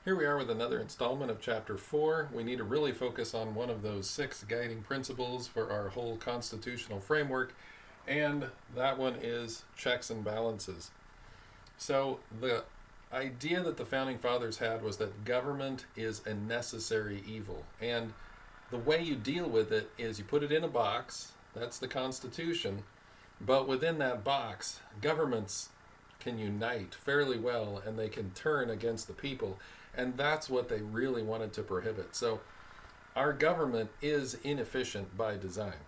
Here we are with another installment of Chapter 4. We need to really focus on one of those 6 guiding principles for our whole constitutional framework, and that one is checks and balances. So, the idea that the Founding Fathers had was that government is a necessary evil, and the way you deal with it is you put it in a box, that's the Constitution, but within that box, governments can unite fairly well and they can turn against the people. And that's what they really wanted to prohibit. So our government is inefficient by design.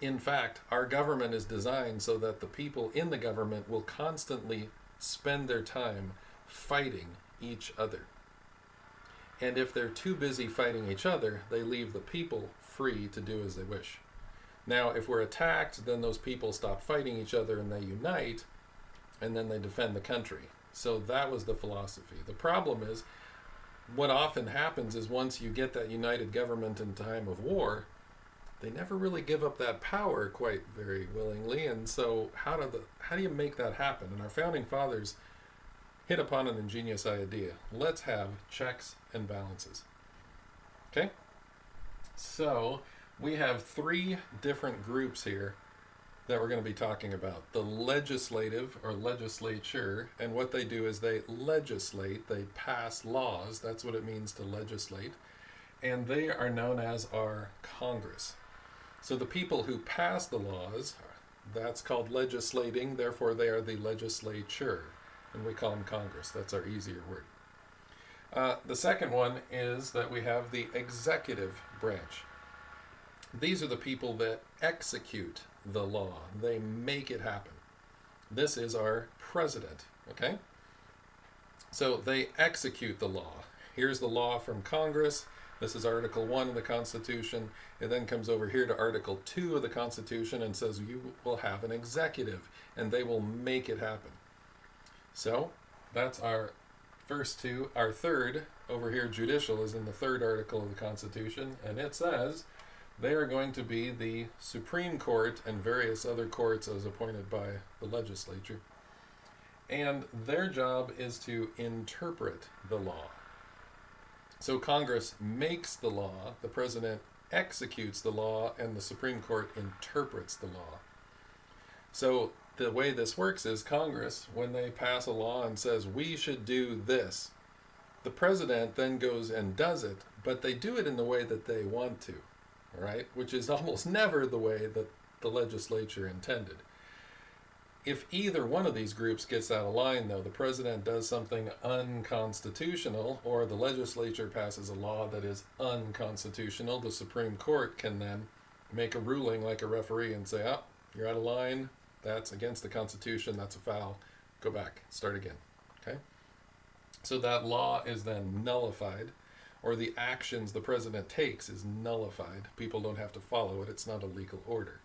In fact, our government is designed so that the people in the government will constantly spend their time fighting each other. And if they're too busy fighting each other, they leave the people free to do as they wish. Now, if we're attacked, then those people stop fighting each other and they unite, and then they defend the country. So that was the philosophy. The problem is, what often happens is once you get that united government in time of war, they never really give up that power quite very willingly. And so how do you make that happen? And our Founding Fathers hit upon an ingenious idea. Let's have checks and balances. Okay? So we have 3 different groups here that we're going to be talking about. The legislative or legislature, and what they do is they legislate, they pass laws. That's what it means to legislate. And they are known as our Congress. So the people who pass the laws, that's called legislating, therefore they are the legislature. And we call them Congress. That's our easier word. The second one is that we have the executive branch. These are the people that execute the law. They make it happen. This is our president, okay? So they execute the law. Here's the law from Congress. This is Article 1 of the Constitution. It then comes over here to Article 2 of the Constitution and says you will have an executive, and they will make it happen. So that's our first 2. Our third, over here, judicial, is in the 3rd article of the Constitution, and it says they are going to be the Supreme Court and various other courts as appointed by the legislature. And their job is to interpret the law. So Congress makes the law, the president executes the law, and the Supreme Court interprets the law. So the way this works is Congress, when they pass a law and says, we should do this, the president then goes and does it, but they do it in the way that they want to. Right? Which is almost never the way that the legislature intended. If either one of these groups gets out of line, though, the president does something unconstitutional, or the legislature passes a law that is unconstitutional, the Supreme Court can then make a ruling like a referee and say, oh, you're out of line, that's against the Constitution, that's a foul, go back, start again. Okay? So that law is then nullified, or the actions the president takes is nullified. People don't have to follow it. It's not a legal order.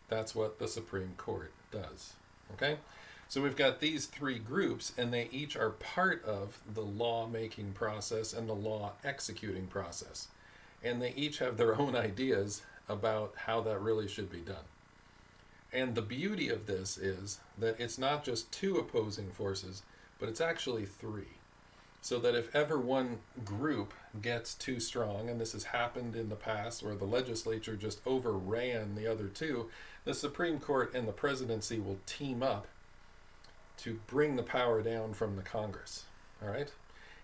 That's what the Supreme Court does. Okay? So we've got these 3 groups, and they each are part of the law-making process and the law-executing process. And they each have their own ideas about how that really should be done. And the beauty of this is that it's not just 2 opposing forces, but it's actually 3. So that if ever one group gets too strong, and this has happened in the past where the legislature just overran the other 2, the Supreme Court and the presidency will team up to bring the power down from the Congress. All right?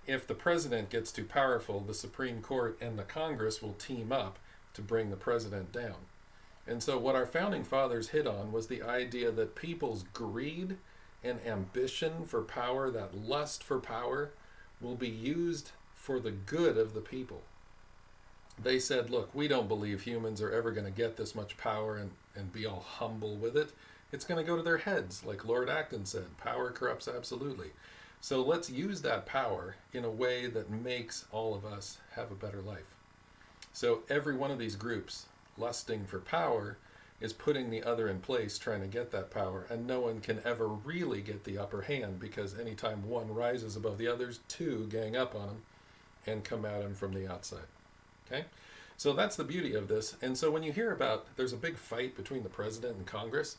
If the president gets too powerful, the Supreme Court and the Congress will team up to bring the president down. And so what our Founding Fathers hit on was the idea that people's greed and ambition for power, that lust for power, will be used for the good of the people. They said, look, we don't believe humans are ever going to get this much power and be all humble with it. It's going to go to their heads, like Lord Acton said, power corrupts absolutely. So let's use that power in a way that makes all of us have a better life. So every one of these groups, lusting for power, is putting the other in place, trying to get that power, and no one can ever really get the upper hand, because anytime one rises above the others, 2 gang up on him and come at him from the outside. Okay? So that's the beauty of this. And so when you hear about there's a big fight between the president and Congress,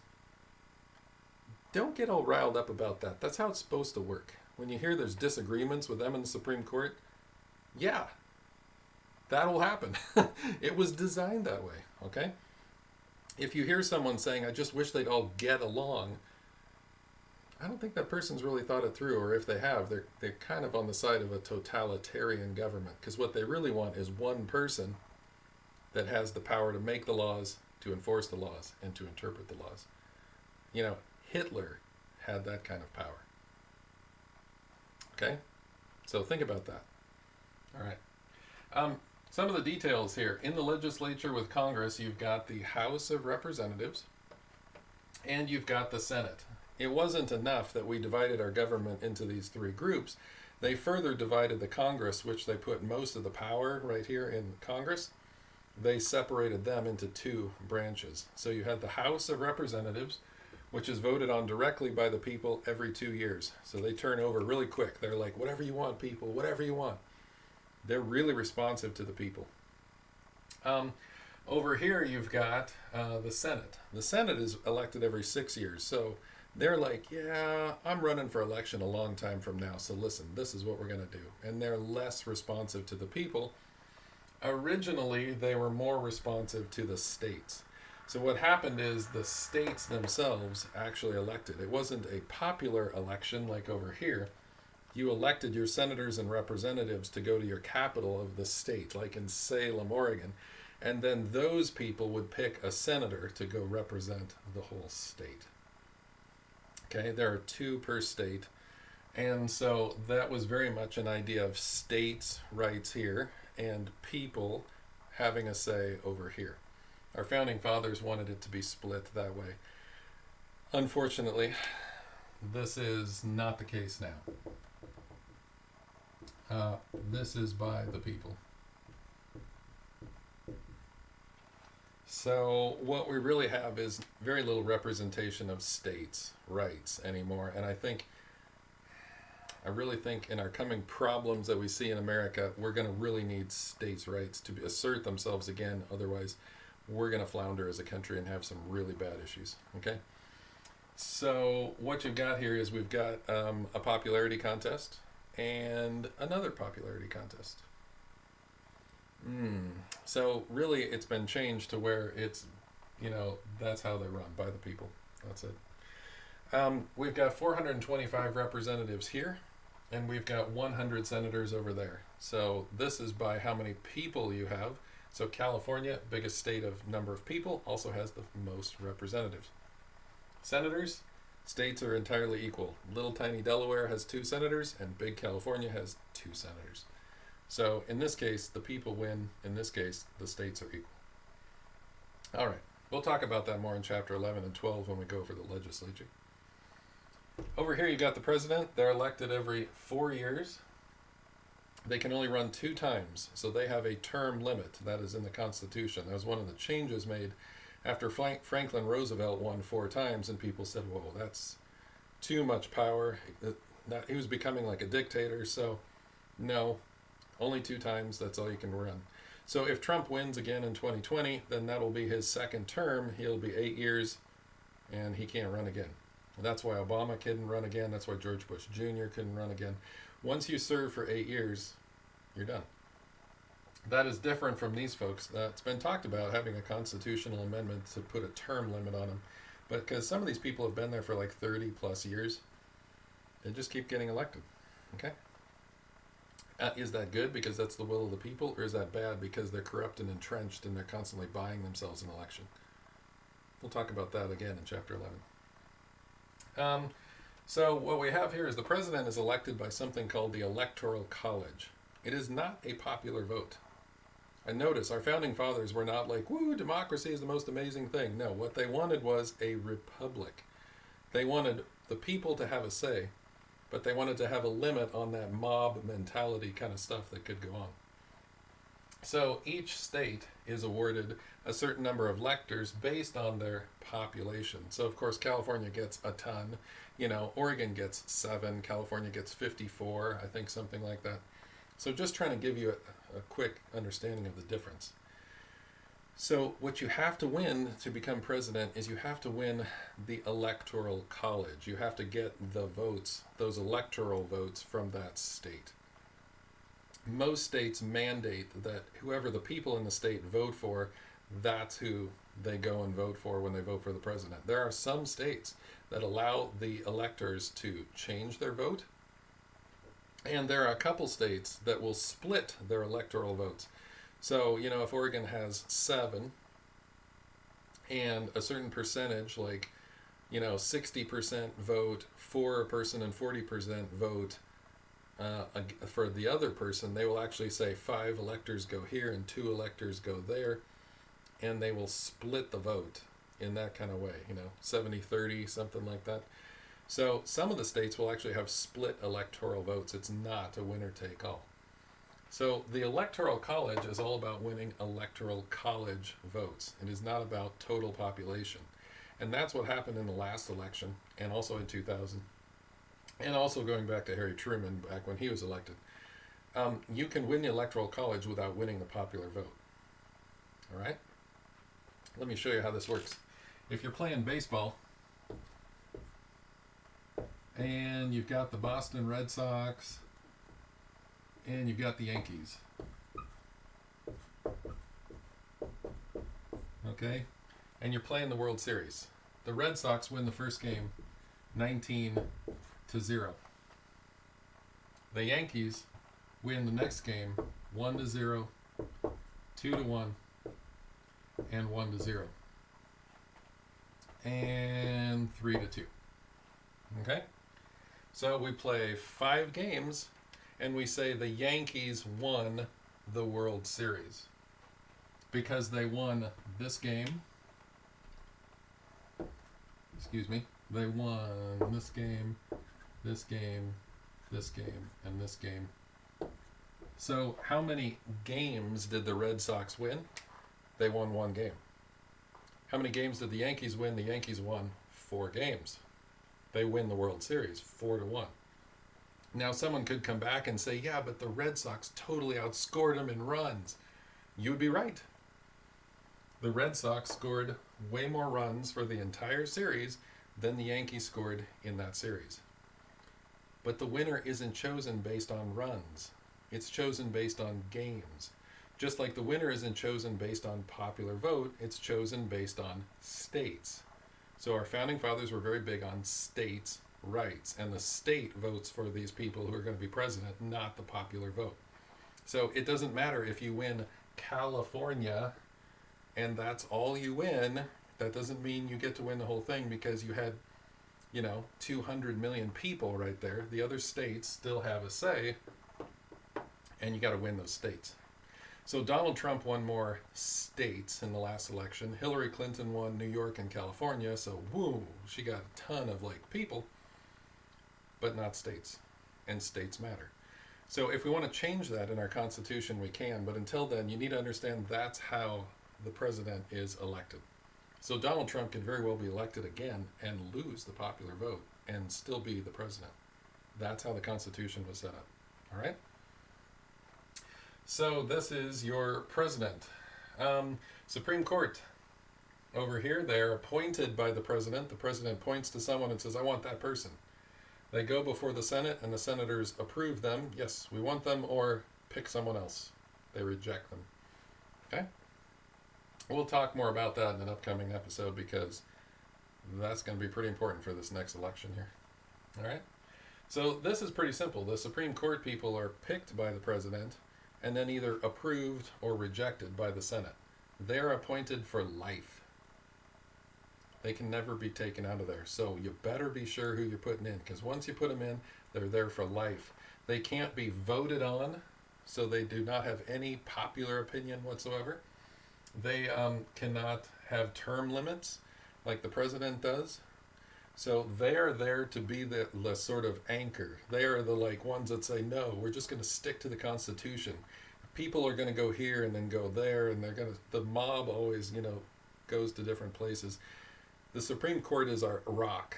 don't get all riled up about that. That's how it's supposed to work. when you hear there's disagreements with them in the Supreme Court, yeah, that will happen. It was designed that way, okay? If you hear someone saying, I just wish they'd all get along, I don't think that person's really thought it through, or if they have, they're kind of on the side of a totalitarian government, because what they really want is one person that has the power to make the laws, to enforce the laws, and to interpret the laws. You know, Hitler had that kind of power. Okay? So think about that. All right. Some of the details here. In the legislature with Congress, you've got the House of Representatives, and you've got the Senate. It wasn't enough that we divided our government into these three groups. They further divided the Congress, which they put most of the power right here in Congress. They separated them into two branches. So you had the House of Representatives, which is voted on directly by the people every 2 years. So they turn over really quick. They're like, whatever you want, people, whatever you want. They're really responsive to the people. Over here, you've got the Senate. The Senate is elected every 6 years. So they're like, yeah, I'm running for election a long time from now. So listen, this is what we're going to do. And they're less responsive to the people. Originally, they were more responsive to the states. So what happened is the states themselves actually elected. It wasn't a popular election like over here. You elected your senators and representatives to go to your capital of the state, like in Salem, Oregon. And then those people would pick a senator to go represent the whole state. Okay, there are 2 per state. And so that was very much an idea of states' rights here and people having a say over here. Our founding fathers wanted it to be split that way. Unfortunately, this is not the case now. This is by the people. So what we really have is very little representation of states' rights anymore. And I really think in our coming problems that we see in America, we're going to really need states' rights to assert themselves again. Otherwise, we're going to flounder as a country and have some really bad issues. Okay? So what you've got here is we've got a popularity contest and another popularity contest. So really it's been changed to where it's, that's how they run, by the people. That's it. We've got 425 representatives here, and we've got 100 senators over there. So this is by how many people you have. So California, biggest state of number of people, also has the most representatives. Senators, states are entirely equal. Little tiny Delaware has 2 senators, and big California has 2 senators. So in this case, the people win. In this case, the states are equal. All right. We'll talk about that more in chapter 11 and 12 when we go over the legislature. Over here, you've got the president. They're elected every 4 years. They can only run 2 times, so they have a term limit. That is in the Constitution. That was one of the changes made after Franklin Roosevelt won 4 times, and people said, whoa, that's too much power. He was becoming like a dictator, so no. Only 2 times, that's all you can run. So if Trump wins again in 2020, then that'll be his second term. He'll be 8 years, and he can't run again. That's why Obama couldn't run again. That's why George Bush Jr. couldn't run again. Once you serve for 8 years, you're done. That is different from these folks. It's been talked about having a constitutional amendment to put a term limit on them. But because some of these people have been there for like 30 plus years, they just keep getting elected. Okay? Is that good because that's the will of the people, or is that bad because they're corrupt and entrenched and they're constantly buying themselves an election? We'll talk about that again in chapter 11. So what we have here is the president is elected by something called the Electoral College. It is not a popular vote. And notice, our founding fathers were not like, woo, democracy is the most amazing thing. No, what they wanted was a republic. They wanted the people to have a say, but they wanted to have a limit on that mob mentality kind of stuff that could go on. So each state is awarded a certain number of electors based on their population. So of course California gets a ton, Oregon gets 7, California gets 54, I think something like that. So just trying to give you a quick understanding of the difference. So what you have to win to become president is you have to win the electoral college. You have to get the votes, those electoral votes from that state. Most states mandate that whoever the people in the state vote for, that's who they go and vote for when they vote for the president. There are some states that allow the electors to change their vote, and there are a couple states that will split their electoral votes. So, if Oregon has 7 and a certain percentage, like, 60% vote for a person and 40% vote for the other person, they will actually say 5 electors go here and 2 electors go there, and they will split the vote in that kind of way, 70-30, something like that. So some of the states will actually have split electoral votes. It's not a winner-take-all. So the Electoral College is all about winning Electoral College votes. It is not about total population. And that's what happened in the last election, and also in 2000. And also going back to Harry Truman, back when he was elected. You can win the Electoral College without winning the popular vote. All right? Let me show you how this works. If you're playing baseball, and you've got the Boston Red Sox, and you've got the Yankees. Okay? And you're playing the World Series. The Red Sox win the first game 19-0. The Yankees win the next game 1-0, 2-1, and 1-0. And 3-2. Okay? So we play 5 games, and we say the Yankees won the World Series because they won this game. They won this game, this game, this game, and this game. So how many games did the Red Sox win? They won 1 game. How many games did the Yankees win? The Yankees won 4 games. They win the World Series 4-1. Now someone could come back and say, yeah, but the Red Sox totally outscored them in runs. You would be right. The Red Sox scored way more runs for the entire series than the Yankees scored in that series. But the winner isn't chosen based on runs. It's chosen based on games. Just like the winner isn't chosen based on popular vote, it's chosen based on states. So our founding fathers were very big on states' rights, and the state votes for these people who are going to be president, not the popular vote. So it doesn't matter if you win California and that's all you win. That doesn't mean you get to win the whole thing because you had, 200 million people right there. The other states still have a say, and you got to win those states. So Donald Trump won more states in the last election. Hillary Clinton won New York and California, so woo, she got a ton of people, but not states, and states matter. So if we want to change that in our Constitution, we can, but until then, you need to understand that's how the president is elected. So Donald Trump could very well be elected again and lose the popular vote and still be the president. That's how the Constitution was set up. All right? So this is your president. Supreme Court. Over here, they're appointed by the president. The president points to someone and says, I want that person. They go before the Senate, and the senators approve them. Yes, we want them, or pick someone else. They reject them. Okay? We'll talk more about that in an upcoming episode because that's going to be pretty important for this next election here. All right? So this is pretty simple. The Supreme Court people are picked by the president and then either approved or rejected by the Senate. They're appointed for life. They can never be taken out of there. So you better be sure who you're putting in, because once you put them in, they're there for life. They can't be voted on, so they do not have any popular opinion whatsoever. They cannot have term limits like the president does. So they are there to be the sort of anchor. They are the ones that say, no, we're just going to stick to the Constitution. People are going to go here and then go there, and the mob always, goes to different places. The Supreme Court is our rock.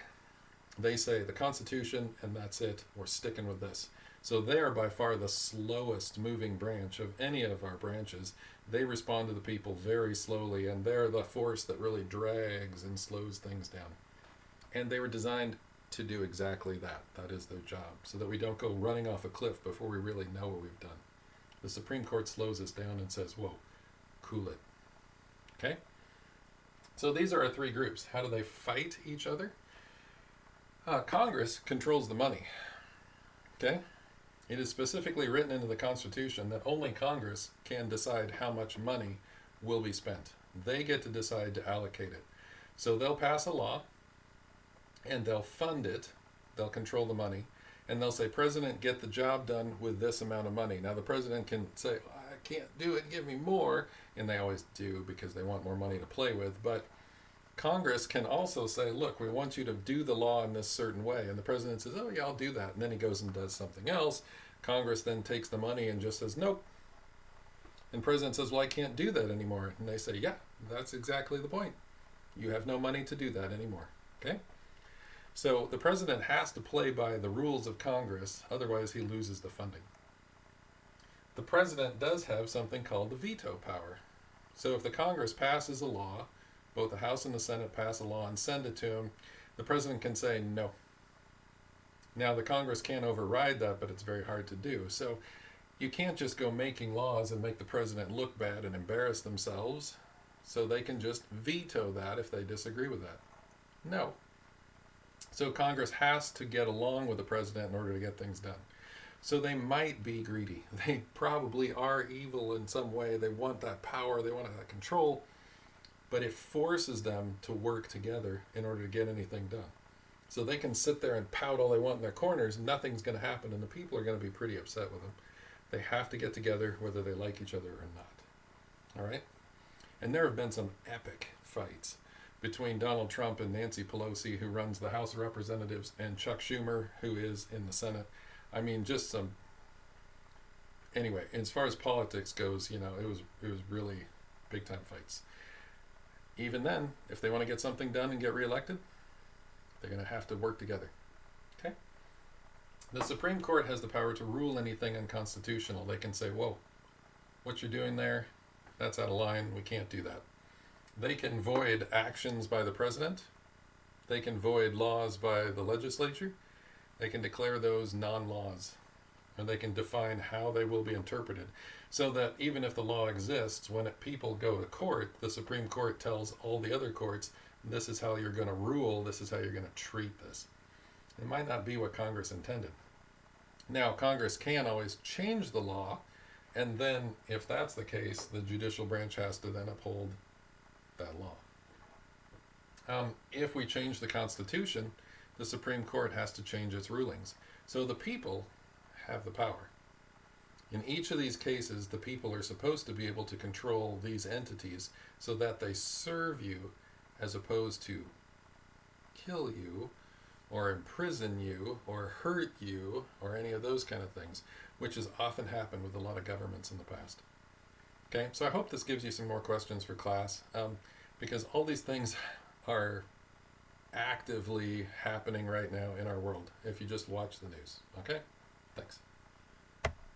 They say the Constitution, and that's it. We're sticking with this. So they are by far the slowest moving branch of any of our branches. They respond to the people very slowly, and they're the force that really drags and slows things down. And they were designed to do exactly that. That is their job, so that we don't go running off a cliff before we really know what we've done. The Supreme Court slows us down and says, whoa, cool it. Okay? So these are our three groups. How do they fight each other? Congress controls the money. Okay? It is specifically written into the Constitution that only Congress can decide how much money will be spent. They get to decide to allocate it. So they'll pass a law, and they'll fund it. They'll control the money. And they'll say, President, get the job done with this amount of money. Now, the president can say, I can't do it, give me more. And they always do because they want more money to play with. But Congress can also say, look, we want you to do the law in this certain way. And the president says, oh, yeah, I'll do that. And then he goes and does something else. Congress then takes the money and just says, nope. And the president says, well, I can't do that anymore. And they say, yeah, that's exactly the point. You have no money to do that anymore. Okay? So the president has to play by the rules of Congress, otherwise he loses the funding. The president does have something called the veto power. So if the Congress passes a law, both the House and the Senate pass a law and send it to him, the president can say no. Now the Congress can't override that, but it's very hard to do. So you can't just go making laws and make the president look bad and embarrass themselves. So they can just veto that if they disagree with that. No. So Congress has to get along with the president in order to get things done. So they might be greedy. They probably are evil in some way. They want that power. They want that control. But it forces them to work together in order to get anything done. So they can sit there and pout all they want in their corners. Nothing's going to happen, and the people are going to be pretty upset with them. They have to get together whether they like each other or not. All right? And there have been some epic fights between Donald Trump and Nancy Pelosi, who runs the House of Representatives, and Chuck Schumer, who is in the Senate. I mean, just some... Anyway, as far as politics goes, you know, it was really big-time fights. Even then, if they want to get something done and get reelected, they're going to have to work together. Okay? The Supreme Court has the power to rule anything unconstitutional. They can say, whoa, what you're doing there, that's out of line. We can't do that. They can void actions by the president. They can void laws by the legislature. They can declare those non-laws. And they can define how they will be interpreted. So that even if the law exists, when people go to court, the Supreme Court tells all the other courts, this is how you're going to rule, this is how you're going to treat this. It might not be what Congress intended. Now, Congress can always change the law, and then, if that's the case, the judicial branch has to then uphold that law. If we change the Constitution, the Supreme Court has to change its rulings. So the people have the power. In each of these cases, the people are supposed to be able to control these entities so that they serve you as opposed to kill you or imprison you or hurt you or any of those kind of things, which has often happened with a lot of governments in the past. Okay, so I hope this gives you some more questions for class, because all these things are actively happening right now in our world if you just watch the news. Okay, thanks.